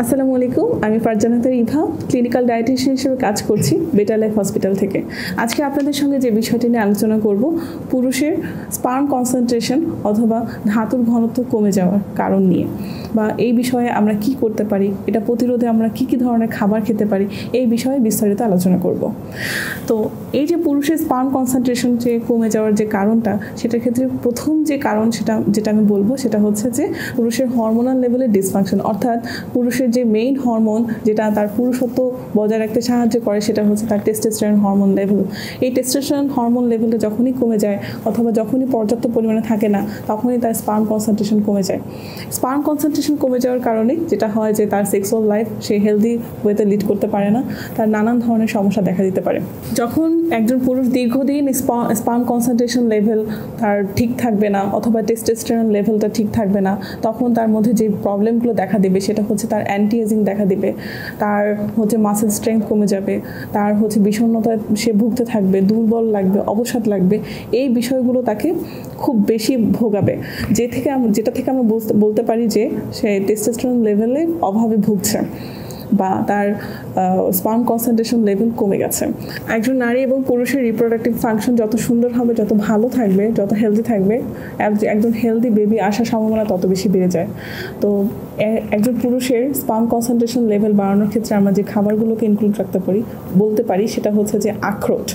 আসসালামু আলাইকুম, আমি ফারজানা ইভা ক্লিনিক্যাল ডায়েটিশিয়ান হিসেবে কাজ করছি বেটার লাইফ হসপিটাল থেকে। আজকে আপনাদের সঙ্গে যে বিষয়টি নিয়ে আলোচনা করব, পুরুষের স্পার্ম কনসেন্ট্রেশন অথবা ধাতুর ঘনত্ব কমে যাওয়ার কারণ নিয়ে, বা এই বিষয়ে আমরা কি করতে পারি, এটা প্রতিরোধে আমরা কি কি ধরনের খাবার খেতে পারি, এই বিষয়ে বিস্তারিত আলোচনা করব। তো এই যে পুরুষের স্পার্ম কনসেন্ট্রেশন যে কমে যাওয়ার যে কারণটা, সেটার ক্ষেত্রে প্রথম যে কারণ যেটা আমি বলবো সেটা হচ্ছে যে পুরুষের হরমোনাল লেভেলের ডিসফাংশন, অর্থাৎ পুরুষের যে মেইন হরমোন যেটা তার পুরুষত্ব বজায় রাখতে সাহায্য করে সেটা হচ্ছে তার টেস্টোস্টেরন হরমোন লেভেল। এই টেস্টোস্টেরন হরমোন লেভেলটা যখনই কমে যায় অথবা যখনই পর্যাপ্ত পরিমাণে থাকে না, তখনই তার স্পার্ম কনসেন্ট্রেশন কমে যায়। স্পার্ম কনসেন্ট্রেশন কমে যাওয়ার কারণে যেটা হয় যে তার সেক্সুয়াল লাইফ সে হেলদি ওয়েতে লিড করতে পারে না, তার নানান ধরনের সমস্যা দেখা দিতে পারে। যখন একজন পুরুষ দীর্ঘদিন স্পার্ম কনসেন্ট্রেশন লেভেল তার ঠিক থাকবে না অথবা টেস্টোস্টেরন লেভেলটা ঠিক থাকবে না, তখন তার মধ্যে যে প্রবলেমগুলো দেখা দেবে সেটা হচ্ছে তার অ্যান্টি এজিং দেখা দিবে, তার হচ্ছে মাসেল স্ট্রেংথ কমে যাবে, তার হচ্ছে বিষণ্ণতায় সে ভুগতে থাকবে, দুর্বল লাগবে, অবসাদ লাগবে। এই বিষয়গুলো তাকে খুব বেশি ভোগাবে, যেটা থেকে আমরা বলতে পারি যে সে টেস্টোস্টেরন লেভেলে অভাবে ভুগছে বা তার স্পার্ম কনসেন্ট্রেশন লেভেল কমে গেছে। একজন নারী এবং পুরুষের রিপ্রোডাক্টিভ ফাংশন যত সুন্দর হবে, যত ভালো থাকবে, যত হেলদি থাকবে, একজন হেলদি বেবি আসার সম্ভাবনা তত বেশি বেড়ে যায়। তো একজন পুরুষের স্পার্ম কনসেন্ট্রেশন লেভেল বাড়ানোর ক্ষেত্রে আমরা যে খাবারগুলোকে ইনক্লুড বলতে পারি সেটা হচ্ছে যে আখরোট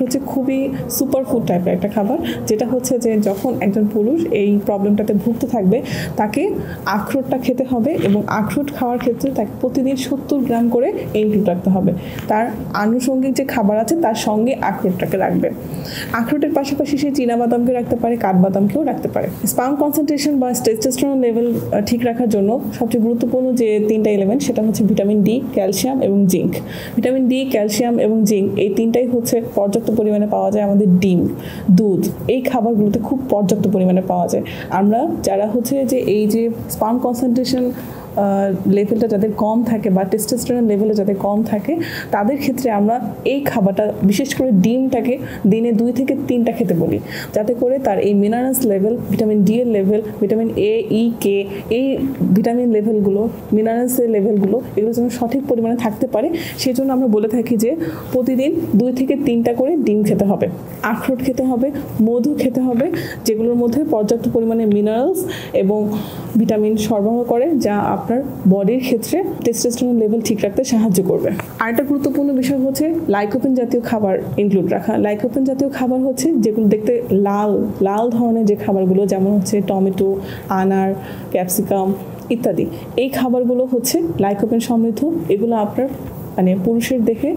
হচ্ছে খুবই সুপার ফুড টাইপের একটা খাবার, যেটা হচ্ছে যে যখন একজন পুরুষ এই প্রবলেমটাতে ভুগতে থাকবে তাকে আখরোটটা খেতে হবে, এবং আখরোট খাওয়ার ক্ষেত্রে তাকে প্রতিদিন 70 গ্রাম করে ইনক্লুড রাখতে হবে। তার আনুষঙ্গিক যে খাবার আছে তার সঙ্গে আখরোটটাকে রাখবে। আখরোটের পাশাপাশি সে চীনাবাদামকে রাখতে পারে, কাঠবাদামকেও রাখতে পারে। স্পার্ম কনসেন্ট্রেশন বা টেস্টোস্টেরন লেভেল ঠিক রাখার জন্য সবচেয়ে গুরুত্বপূর্ণ যে 3টা এলিমেন্ট সেটা হচ্ছে ভিটামিন ডি, ক্যালসিয়াম এবং জিঙ্ক। ভিটামিন ডি, ক্যালসিয়াম এবং জিঙ্ক এই 3টাই হচ্ছে পর্যাপ্ত পরিমাণে পাওয়া যায় আমাদের ডিম, দুধ, এই খাবারগুলোতে খুব পর্যাপ্ত পরিমাণে পাওয়া যায়। আমরা যারা হচ্ছে যে এই যে স্পার্ম কনসেন্ট্রেশন লেভেলটা যাদের কম থাকে বা টেস্টোস্টেরন লেভেলে যাদের কম থাকে, তাদের ক্ষেত্রে আমরা এই খাবারটা, বিশেষ করে ডিমটাকে দিনে 2 থেকে 3টা খেতে বলি, যাতে করে তার এই মিনারেলস লেভেল, ভিটামিন ডি এর লেভেল, ভিটামিন এ, ই, কে, এই ভিটামিন লেভেলগুলো, মিনারেলসের লেভেলগুলো এগুলো যেন সঠিক পরিমাণে থাকতে পারে। সেই জন্য আমরা বলে থাকি যে প্রতিদিন 2 থেকে 3টা করে ডিম খেতে হবে, আখরোট খেতে হবে, মধু খেতে হবে, যেগুলোর মধ্যে পর্যাপ্ত পরিমাণে মিনারেলস এবং ভিটামিন সরবরাহ করে, যা আপনার বডির ক্ষেত্রে টেস্টোস্টেরন লেভেল ঠিক রাখতে সাহায্য করবে। আরেকটা গুরুত্বপূর্ণ বিষয় হচ্ছে লাইকোপেন জাতীয় খাবার ইনক্লুড রাখা। লাইকোপেন জাতীয় খাবার হচ্ছে যেগুলো দেখতে লাল ধরনের যে খাবারগুলো, যেমন হচ্ছে টমেটো, আনার, ক্যাপসিকাম ইত্যাদি, এই খাবারগুলো হচ্ছে লাইকোপেন সমৃদ্ধ। এগুলো আপনার পুরুষের দেহে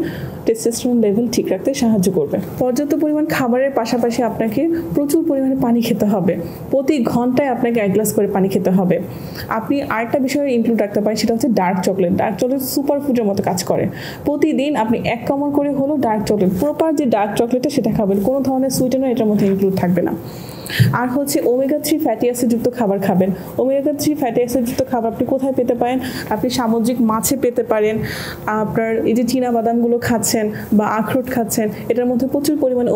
টেস্টোস্টেরন লেভেল ঠিক রাখতে সাহায্য করবে। পর্যাপ্ত পরিমাণ খাবারের পাশাপাশি আপনাকে প্রচুর পরিমাণে পানি খেতে হবে। প্রতি ঘন্টায় আপনাকে 1 গ্লাস করে পানি খেতে হবে। আপনি আরেকটা বিষয় ইনক্লুড রাখতে পারেন, সেটা হচ্ছে ডার্ক চকলেট সুপার ফুডের মতো কাজ করে। প্রতিদিন আপনি 1 কামড় করে হলো ডার্ক চকলেট, প্রপার যে ডার্ক চকলেটটা সেটা খাবেন, কোনো ধরনের সুইটেনার এটার মধ্যে ইনক্লুড থাকবে না। আর হচ্ছে ওমেগা 3 ফ্যাটি অ্যাসিডযুক্ত খাবার খাবেন। ওমেগা 3 ফ্যাটি অ্যাসিডযুক্ত খাবার আপনি কোথায় পেতে পারেন? আপনি সামুদ্রিক মাছে পেতে পারেন। আপনার এই যে চীনাবাদামগুলো খাচ্ছেন বা আখরোট খাচ্ছেন, এটার মধ্যে প্রচুর পরিমাণে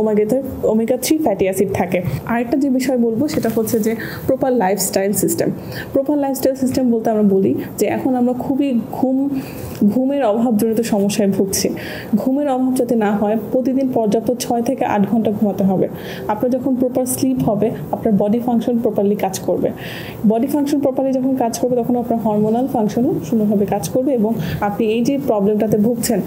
ওমেগা 3 ফ্যাটি অ্যাসিড থাকে। আরেকটা যে বিষয় বলবো সেটা হচ্ছে যে প্রপার লাইফস্টাইল সিস্টেম বলতে আমরা বলি যে এখন আমরা খুবই ঘুমের অভাবজনিত সমস্যায় ভুগছি। ঘুমের অভাব যাতে না হয়, প্রতিদিন পর্যাপ্ত 6 থেকে 8 ঘন্টা ঘুমাতে হবে। আপনার যখন প্রপার স্লিপ হবে, আপনার বডি ফাংশন প্রপারলি কাজ করবে। বডি ফাংশন প্রপারলি যখন কাজ করবে, তখন আপনার হরমোনাল ফাংশনও সুন্দরভাবে কাজ করবে, এবং আপনি এই যে প্রবলেমটাতে ভুগছেন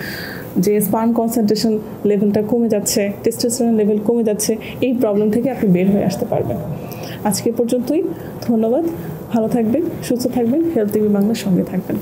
যে স্পার্ম কনসেন্ট্রেশন লেভেলটা কমে যাচ্ছে, টেস্টোস্টেরন লেভেল কমে যাচ্ছে, এই প্রবলেম থেকে আপনি বের হয়ে আসতে পারবেন। আজকে পর্যন্তই। ধন্যবাদ। ভালো থাকবেন, সুস্থ থাকবেন, হেলথ টিভি বাংলার সঙ্গে থাকবেন।